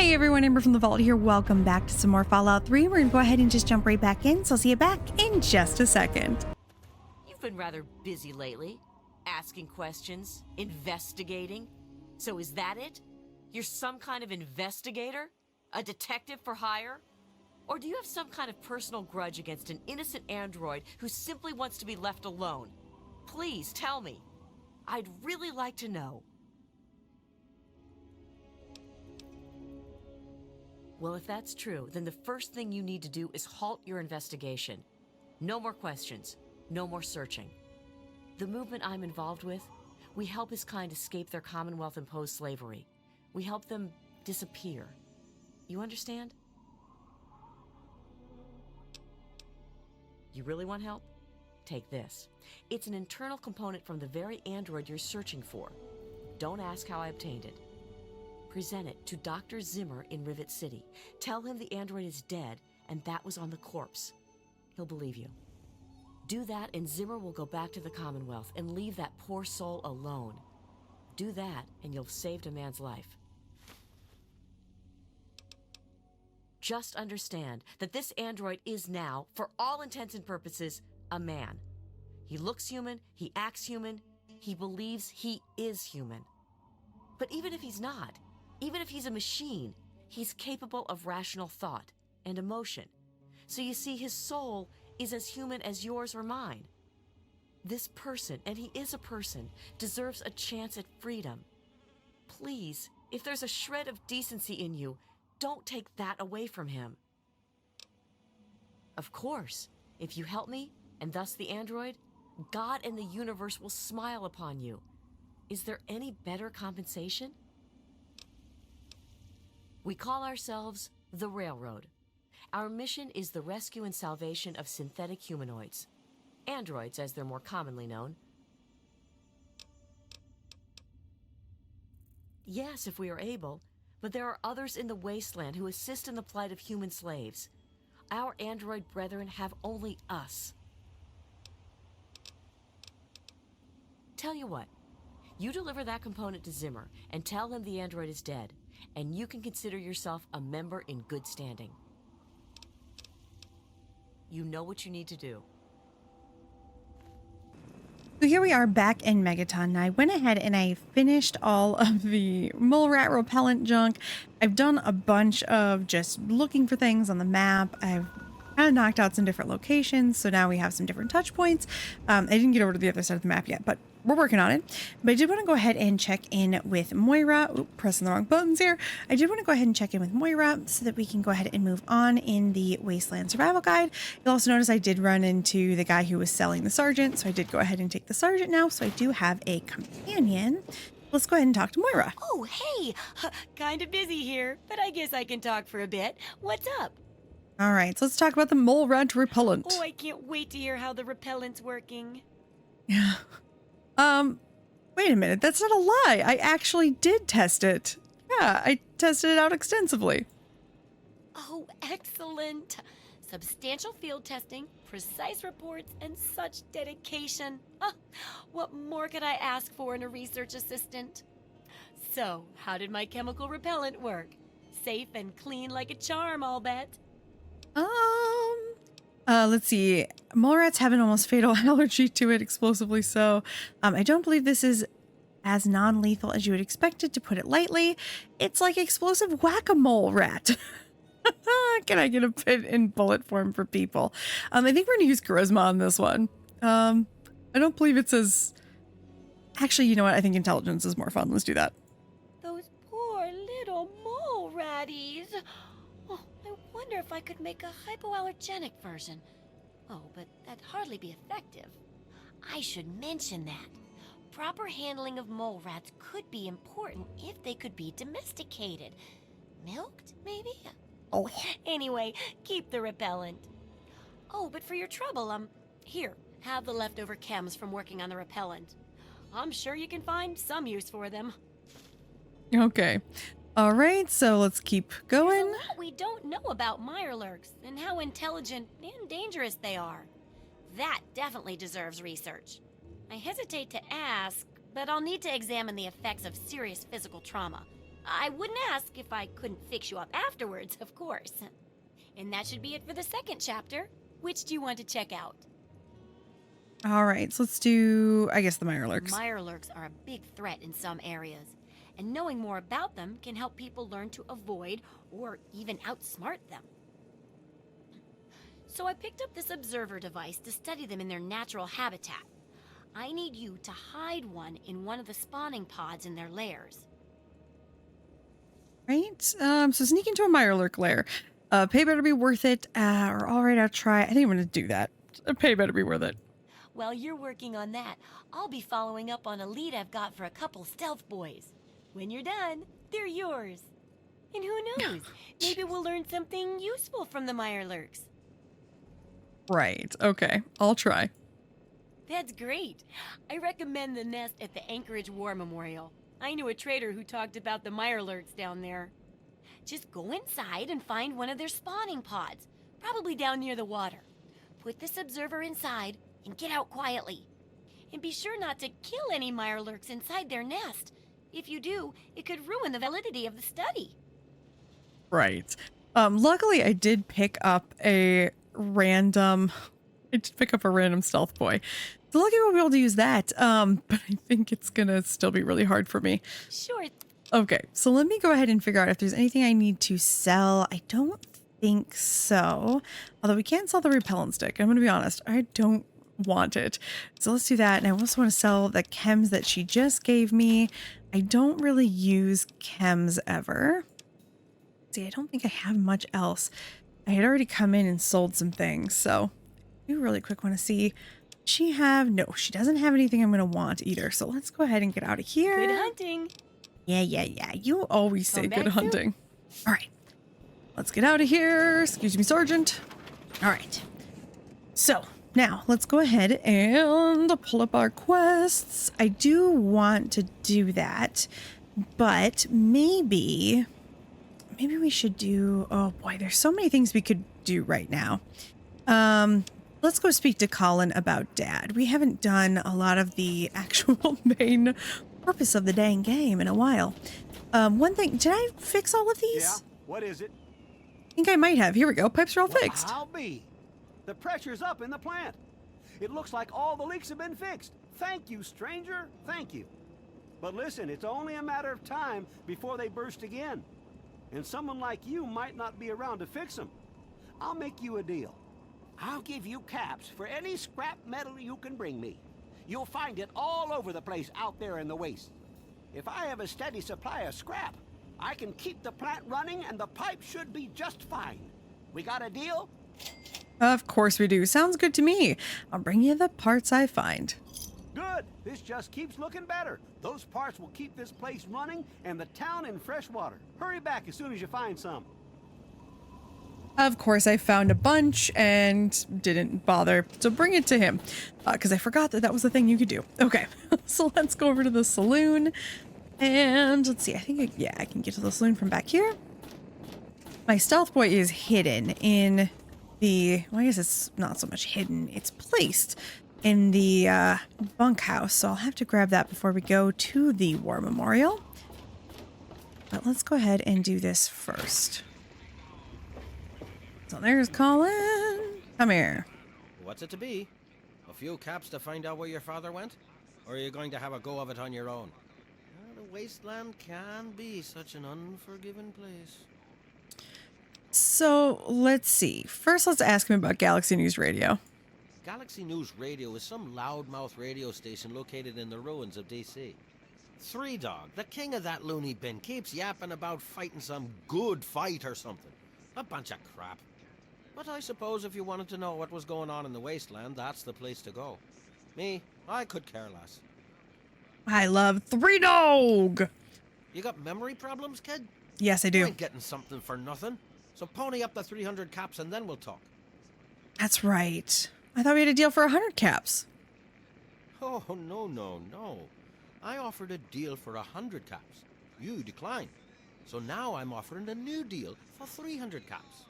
Hey everyone, Amber from the Vault here. Welcome back to some more Fallout 3. We're gonna go ahead and just jump right back in, so I'll see you back in just a second. You've been rather busy lately, asking questions, investigating. So is that it? You're some kind of investigator? A detective for hire? Or do you have some kind of personal grudge against an innocent android who simply wants to be left alone? Please tell me. I'd really like to know. Well, if that's true, then the first thing you need to do is halt your investigation. No more questions. No more searching. The movement I'm involved with, we help his kind escape their Commonwealth-imposed slavery. We help them disappear. You understand? You really want help? Take this. It's an internal component from the very android you're searching for. Don't ask how I obtained it. Present it to Dr. Zimmer in Rivet City. Tell him the android is dead and that was on the corpse. He'll believe you. Do that and Zimmer will go back to the Commonwealth and leave that poor soul alone. Do that and you'll have saved a man's life. Just understand that this android is now, for all intents and purposes, a man. He looks human, he acts human, he believes he is human. But even if he's not, even if he's a machine, he's capable of rational thought and emotion. So you see, his soul is as human as yours or mine. This person, and he is a person, deserves a chance at freedom. Please, if there's a shred of decency in you, don't take that away from him. Of course, if you help me, and thus the android, God and the universe will smile upon you. Is there any better compensation? We call ourselves the Railroad. Our mission is the rescue and salvation of synthetic humanoids. Androids, as they're more commonly known. Yes, if we are able, but there are others in the Wasteland who assist in the plight of human slaves. Our android brethren have only us. Tell you what, you deliver that component to Zimmer and tell him the android is dead, and you can consider yourself a member in good standing. You know what you need to do. So here we are back in Megaton. I went ahead and I finished all of the mole rat repellent junk. I've done a bunch of just looking for things on the map. I've kind of knocked out some different locations, so now we have some different touch points. I didn't get over to the other side of the map yet, but we're working on it. But I did want to go ahead and check in with Moira. Oop, pressing the wrong buttons here. I did want to go ahead and check in with Moira so that we can go ahead and move on in the Wasteland Survival Guide. You'll also notice I did run into the guy who was selling the sergeant, so I did go ahead and take the sergeant now, so I do have a companion. Let's go ahead and talk to Moira. Oh, hey! Kind of busy here, but I guess I can talk for a bit. What's up? All right, so let's talk about the mole rat repellent. Oh, I can't wait to hear how the repellent's working. Yeah. Wait a minute, that's not a lie. I actually did test it. Yeah, I tested it out extensively. Oh, excellent. Substantial field testing, precise reports, and such dedication. What more could I ask for in a research assistant? So, how did my chemical repellent work? Safe and clean like a charm, I'll bet. Let's see. Mole rats have an almost fatal allergy to it, explosively so. I don't believe this is as non-lethal as you would expect it, to put it lightly. It's like explosive whack-a-mole rat. Can I get a bit in bullet form for people? I think we're gonna use charisma on this one. I don't believe it says... Actually, you know what? I think intelligence is more fun. Let's do that. Those poor little mole ratties. Oh, I wonder if I could make a hypoallergenic version. Oh, but that'd hardly be effective. I should mention that. Proper handling of mole rats could be important if they could be domesticated. Milked, maybe? Oh. Anyway, keep the repellent. Oh, but for your trouble, here, have the leftover chems from working on the repellent. I'm sure you can find some use for them. Okay. All right, so let's keep going. There's a lot we don't know about Mirelurks and how intelligent and dangerous they are. That definitely deserves research. I hesitate to ask, but I'll need to examine the effects of serious physical trauma. I wouldn't ask if I couldn't fix you up afterwards, of course. And that should be it for the second chapter. Which do you want to check out? All right, so let's do, I guess, the Mirelurks. Mirelurks are a big threat in some areas, and knowing more about them can help people learn to avoid or even outsmart them. So I picked up this observer device to study them in their natural habitat. I need you to hide one in one of the spawning pods in their lairs. Right, so sneak into a Mirelurk lair. Pay better be worth it, or all right, I'll try. I think I'm gonna do that. Pay better be worth it. While you're working on that, I'll be following up on a lead I've got for a couple stealth boys. When you're done, they're yours. And who knows, maybe we'll learn something useful from the Mirelurks. Right, okay, I'll try. That's great. I recommend the nest at the Anchorage War Memorial. I knew a trader who talked about the Mirelurks down there. Just go inside and find one of their spawning pods, probably down near the water. Put this observer inside and get out quietly. And be sure not to kill any Mirelurks inside their nest. If you do, it could ruin the validity of the study. Right. Luckily, I did pick up a random stealth boy. So lucky we'll be able to use that. But I think it's gonna still be really hard for me. Sure. Okay, so let me go ahead and figure out if there's anything I need to sell. I don't think so. Although we can't sell the repellent stick. I'm gonna be honest, I don't want it. So let's do that. And I also want to sell the chems that she just gave me. I don't really use chems ever. See, I don't think I have much else. I had already come in and sold some things, so I do really quick want to see. She no, she doesn't have anything I'm going to want either. So let's go ahead and get out of here. Good hunting. Yeah. You always say Come good back hunting. All right, let's get out of here. Excuse me, Sergeant. All right. So now let's go ahead and pull up our quests. I do want to do that, but maybe we should do, oh boy, there's so many things we could do right now. Let's go speak to Colin about Dad. We haven't done a lot of the actual main purpose of the dang game in a while. One thing, did I fix all of these? Yeah, what is it? I think I might have. Here we go. Pipes are all fixed. I'll be. The pressure's up in the plant. It looks like all the leaks have been fixed. Thank you, stranger. Thank you. But listen, it's only a matter of time before they burst again. And someone like you might not be around to fix them. I'll make you a deal. I'll give you caps for any scrap metal you can bring me. You'll find it all over the place out there in the waste. If I have a steady supply of scrap, I can keep the plant running and the pipe should be just fine. We got a deal? Of course we do. Sounds good to me. I'll bring you the parts I find. Good. This just keeps looking better. Those parts will keep this place running and the town in fresh water. Hurry back as soon as you find some. Of course, I found a bunch and didn't bother to bring it to him because I forgot that was the thing you could do. Okay, so let's go over to the saloon and let's see. I think, I can get to the saloon from back here. My stealth boy is hidden in the, well, I guess it's not so much hidden. It's placed in the bunkhouse. So I'll have to grab that before we go to the war memorial. But let's go ahead and do this first. So there's Colin. Come here. What's it to be? A few caps to find out where your father went? Or are you going to have a go of it on your own? The Wasteland can be such an unforgiving place. So let's see. First, let's ask him about Galaxy News Radio. Galaxy News Radio is some loudmouth radio station located in the ruins of DC. Three Dog, the king of that loony bin, keeps yapping about fighting some good fight or something. A bunch of crap. But I suppose if you wanted to know what was going on in the Wasteland, that's the place to go. Me, I could care less. I love Three Dog. You got memory problems, kid? Yes, I You do. ain't getting something for nothing. So pony up the 300 caps and then we'll talk. That's right. I thought we had a deal for 100 caps. Oh, no. I offered a deal for 100 caps. You declined. So now I'm offering a new deal for 300 caps.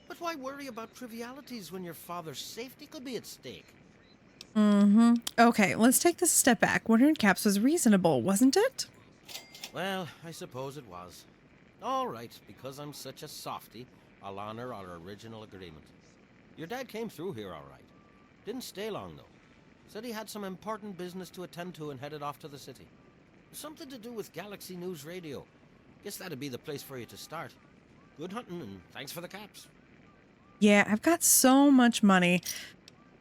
But why worry about trivialities when your father's safety could be at stake? Okay, let's take this a step back. 100 caps was reasonable, wasn't it? Well, I suppose it was. All right, because I'm such a softy, I'll honor our original agreement. Your dad came through here all right. Didn't stay long, though. Said he had some important business to attend to and headed off to the city. Something to do with Galaxy News Radio. Guess that'd be the place for you to start. Good hunting, and thanks for the caps. Yeah, I've got so much money.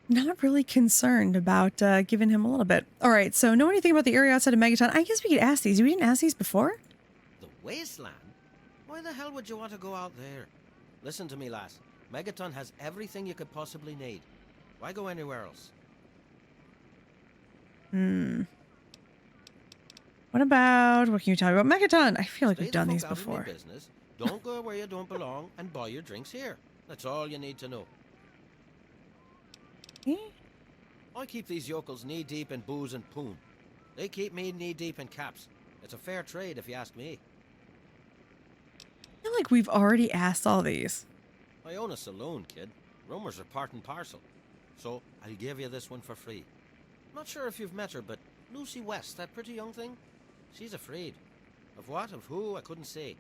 Not really concerned about giving him a little bit. All right, so know anything about the area outside of Megaton? I guess we could ask these. We didn't ask these before? The Wasteland? Why the hell would you want to go out there? Listen to me, lass. Megaton has everything you could possibly need. Why go anywhere else? What can you tell me about Megaton? I feel like Stay we've the done fuck these out of me before. business. Don't go where you don't belong and buy your drinks here. That's all you need to know. Eh? I keep these yokels knee-deep in booze and poon. They keep me knee-deep in caps. It's a fair trade, if you ask me. I feel like we've already asked all these. I own a saloon, kid. Rumors are part and parcel. So, I'll give you this one for free. Not sure if you've met her, but Lucy West, that pretty young thing, she's afraid. Of what, of who, I couldn't say.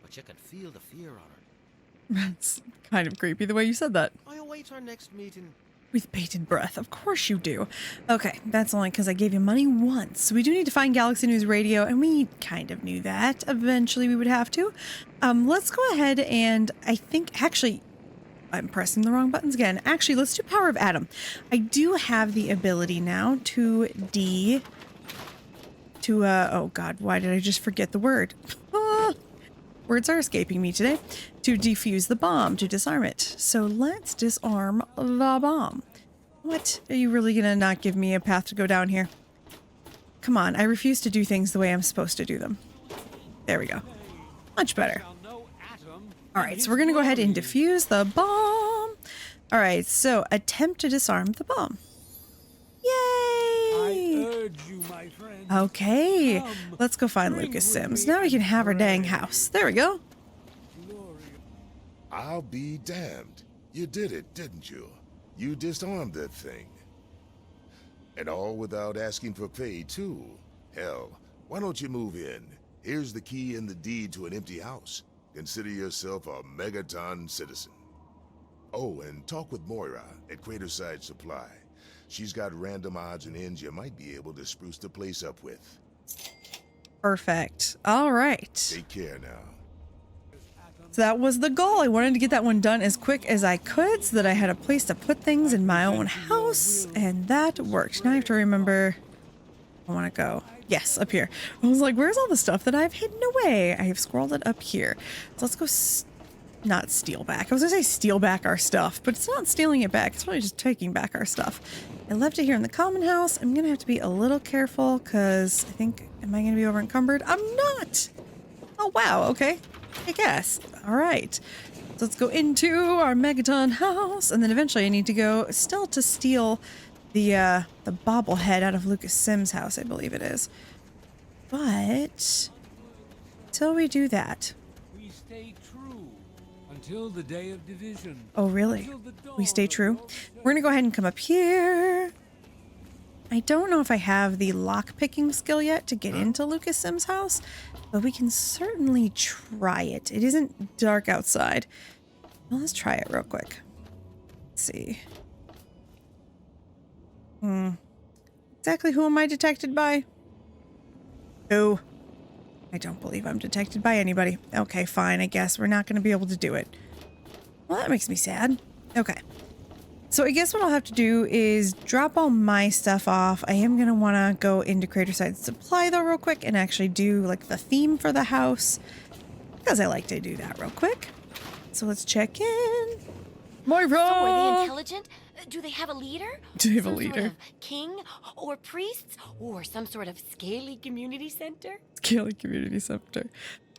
But you can feel the fear on her. That's kind of creepy the way you said that. I await our next meeting. With bated breath. Of course you do. Okay, that's only because I gave you money once. We do need to find Galaxy News Radio, and we kind of knew that. Eventually we would have to. Let's go ahead and I think, actually, I'm pressing the wrong buttons again. Actually, let's do Power of Atom. I do have the ability now to oh God, why did I just forget the word? Words are escaping me today. To defuse the bomb, to disarm it. So let's disarm the bomb. What? Are you really gonna not give me a path to go down here? Come on, I refuse to do things the way I'm supposed to do them. There we go. Much better. All right, so we're gonna go ahead and defuse the bomb. All right, so attempt to disarm the bomb. Yay! I urge you, my friend. Okay, Come, let's go find drink Lucas with Sims. me Now we can and have our dang pray. house. There we go. Glory. I'll be damned. You did it, didn't you? You disarmed that thing. And all without asking for pay, too. Hell, why don't you move in? Here's the key and the deed to an empty house. Consider yourself a Megaton citizen. Oh, and talk with Moira at Craterside Supply. She's got random odds and ends you might be able to spruce the place up with. Perfect. All right. Take care now. So that was the goal. I wanted to get that one done as quick as I could so that I had a place to put things in my own house, and that worked. Now I have to remember I want to go. Yes, up here. I was like, where's all the stuff that I've hidden away? I have scrolled it up here. So let's go not steal back. I was going to say steal back our stuff, but it's not stealing it back. It's really just taking back our stuff. I left it here in the common house. I'm going to have to be a little careful because I think, am I going to be over encumbered? I'm not. Oh, wow. Okay. I guess. All right. So let's go into our Megaton house, and then eventually I need to go still to steal the bobblehead out of Lucas Sims' house, I believe it is. But till we do that. We stay true until the day of division. Oh, really? Until the dawn We stay of true. your We're gonna go ahead and come up here. I don't know if I have the lock picking skill yet to get into Lucas Sims' house, but we can certainly try it. It isn't dark outside. Well, let's try it real quick. Let's see. Exactly who am I detected by? Who? I don't believe I'm detected by anybody. Okay, fine. I guess we're not going to be able to do it. Well, that makes me sad. Okay. So I guess what I'll have to do is drop all my stuff off. I am going to want to go into Craterside Supply though real quick and actually do like the theme for the house because I like to do that real quick. So let's check in. Moira! So are they intelligent? Do they have a leader? Do they have a Some leader? Sort of king or priests or some sort of scaly community center? Scaly Community Center.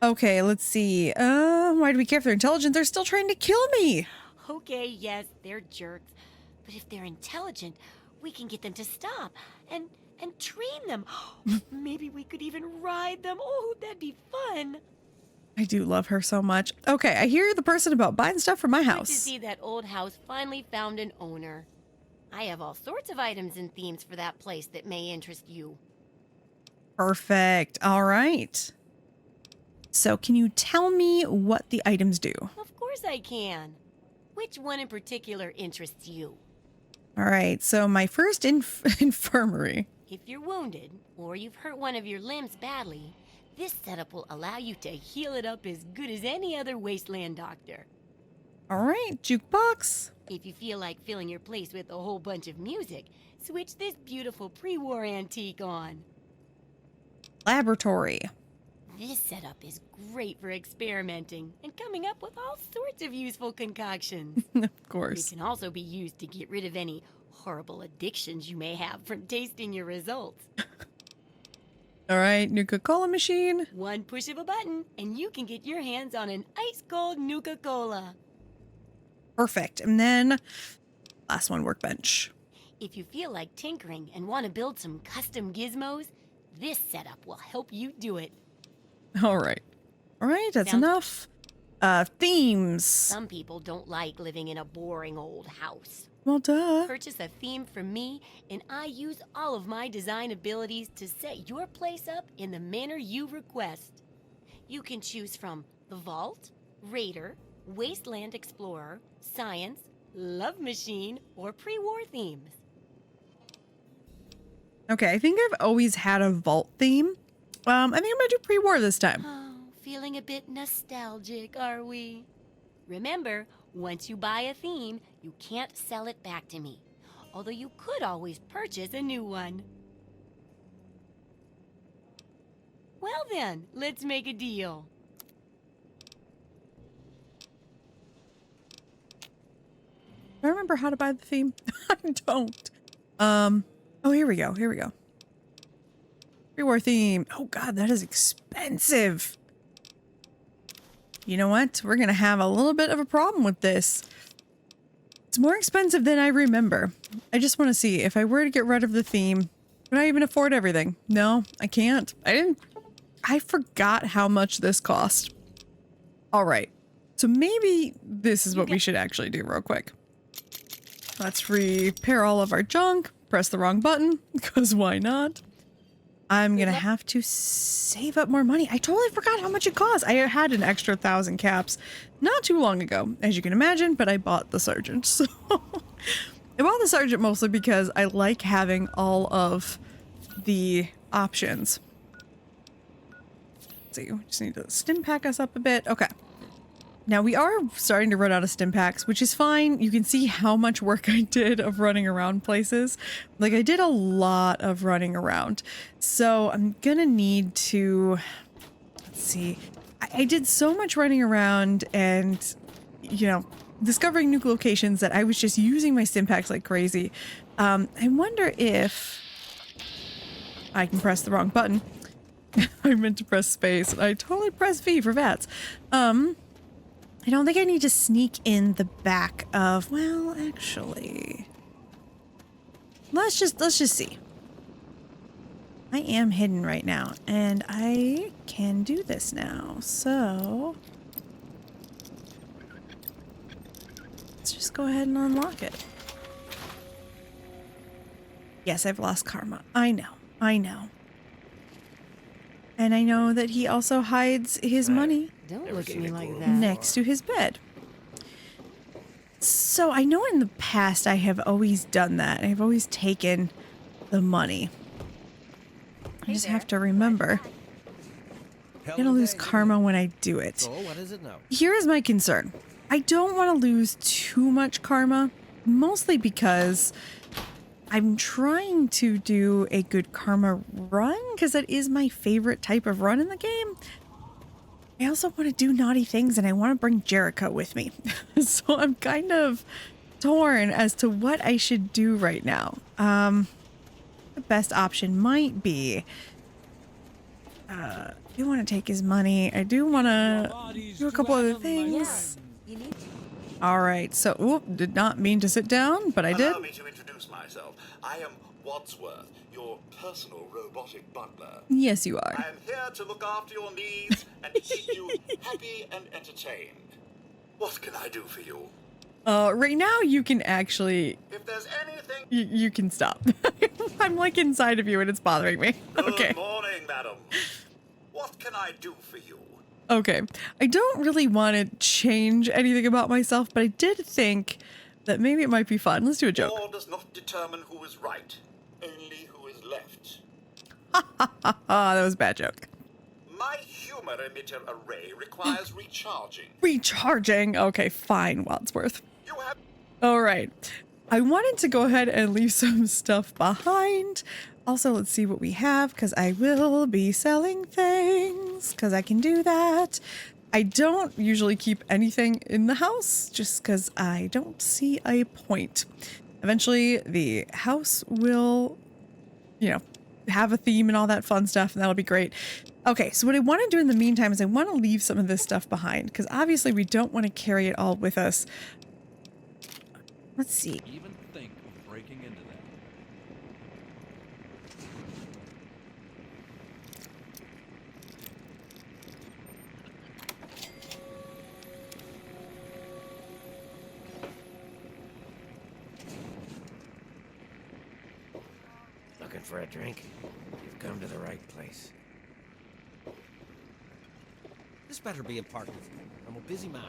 Okay, let's see. Why do we care if they're intelligent? They're still trying to kill me. Okay, yes, they're jerks. But if they're intelligent, we can get them to stop and train them. Maybe we could even ride them. Oh, that'd be fun. I do love her so much. Okay, I hear you're the person about buying stuff for my Good to house. see that old house finally found an owner. I have all sorts of items and themes for that place that may interest you. Perfect. All right. So can you tell me what the items do? Of course I can. Which one in particular interests you? All right. So my first infirmary. If you're wounded, or you've hurt one of your limbs badly, this setup will allow you to heal it up as good as any other Wasteland doctor. All right. Jukebox. If you feel like filling your place with a whole bunch of music, switch this beautiful pre-war antique on. Laboratory. This setup is great for experimenting and coming up with all sorts of useful concoctions. Of It course. can also be used to get rid of any horrible addictions you may have from tasting your results. All right. Nuka-Cola machine. One push of a button, and you can get your hands on an ice-cold Nuka-Cola. Perfect. And then last one, workbench. If you feel like tinkering and want to build some custom gizmos, this setup will help you do it. All right. All right. That's Sounds- enough. Themes. Some people don't like living in a boring old house. Well, duh. Purchase a theme from me, and I use all of my design abilities to set your place up in the manner you request. You can choose from the Vault, Raider, Wasteland Explorer, Science, Love Machine, or pre-war themes. Okay. I think I've always had a vault theme. I think I'm going to do pre-war this time. Oh, feeling a bit nostalgic, are we? Remember, once you buy a theme, you can't sell it back to me. Although you could always purchase a new one. Well then, let's make a deal. Do I remember how to buy the theme? I don't. Oh, here we go. Here we go. Pre-war theme. Oh God, that is expensive. You know what? We're going to have a little bit of a problem with this. It's more expensive than I remember. I just want to see if I were to get rid of the theme, would I even afford everything? No, I can't. I forgot how much this cost. All right. So maybe this is what we should actually do real quick. Let's repair all of our junk. Press the wrong button, because why not? I'm going to have to save up more money. I totally forgot how much it costs. I had an extra 1,000 caps not too long ago, as you can imagine, but I bought the Sergeant. So I bought the Sergeant mostly because I like having all of the options. Let's see, we just need to stim pack us up a bit. Okay. Now we are starting to run out of stim packs, which is fine. You can see how much work I did of running around places. Like I did a lot of running around. So I'm gonna need to, let's see. I did so much running around and, you know, discovering new locations that I was just using my stim packs like crazy. I wonder if I can press the wrong button. I meant to press space. I totally pressed V for VATS. I don't think I need to sneak in the back of, well, actually, let's just see. I am hidden right now and I can do this now. So let's just go ahead and unlock it. Yes, I've lost karma. I know. And I know that he also hides his money Don't look at me like that. next to his bed. So I know in the past I have always done that. I've always taken the money. I just have to remember. I'm gonna lose karma when I do it. So, what is it now? Here is my concern. I don't want to lose too much karma, mostly because I'm trying to do a good karma run, because that is my favorite type of run in the game. I also want to do naughty things, and I want to bring Jericho with me. So I'm kind of torn as to what I should do right now. The best option might be... I do want to take his money. I do want to do a couple other things. All right, so, oop, did not mean to sit down, but I did. Allow me to introduce myself. I am Wadsworth, your personal robotic butler. Yes, you are. I am here to look after your needs and to keep you happy and entertained. What can I do for you? Right now you can actually, If there's anything... you can stop. I'm like inside of you and it's bothering me. Good Okay. morning, madam. What can I do for you? Okay, I don't really want to change anything about myself, but I did think that maybe it might be fun. Let's do a joke. War does not determine who is right, only who is left. That was a bad joke. My humor emitter array requires recharging. Recharging. Okay, fine, Wadsworth. You have... All right. I wanted to go ahead and leave some stuff behind. Also, let's see what we have, because I will be selling things, because I can do that. I don't usually keep anything in the house, just because I don't see a point. Eventually, the house will, you know, have a theme and all that fun stuff, and that'll be great. Okay, so what I want to do in the meantime is I want to leave some of this stuff behind, because obviously we don't want to carry it all with us. Let's see. Even think of breaking into that. Looking for a drink? You've come to the right place. This better be important. I'm a busy man.